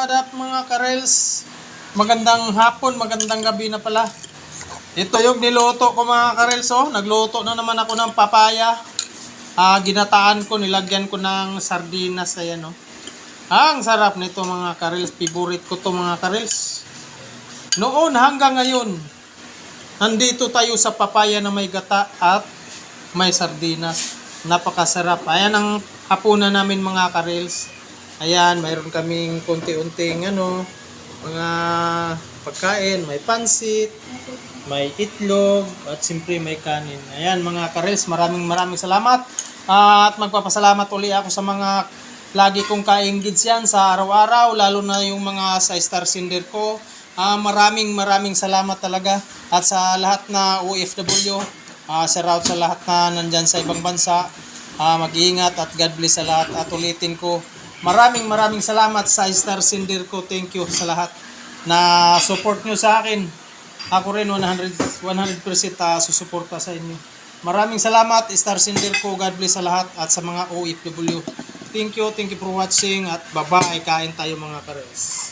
What up mga karels? Magandang hapon, magandang gabi na pala. Ito yung niluto ko mga karels. Nagluto na naman ako ng papaya. Ginataan ko, nilagyan ko ng sardinas. Ayan, oh. Ang sarap nito mga karels. Favorite ko to mga karels. Noon hanggang ngayon, nandito tayo sa papaya na may gata at may sardinas. Napakasarap. Ayan ang hapunan namin mga karels. Ayan, mayroon kaming konti-unting mga pagkain. May pansit, may itlog, at siyempre may kanin. Ayan mga karels, maraming salamat. At magpapasalamat uli ako sa mga lagi kong ka-engage yan sa araw-araw, lalo na yung mga sa Star Sender ko. Maraming salamat talaga. At sa lahat na OFW, shout out sa lahat na nandyan sa ibang bansa. Mag-iingat at God bless sa lahat. At ulitin ko, maraming salamat sa Star Sender ko. Thank you sa lahat na support nyo sa akin. Ako rin 100% susuporta sa inyo. Maraming salamat Star Sender ko. God bless sa lahat at sa mga OFW. Thank you for watching at bye-bye. Kain tayo mga kares.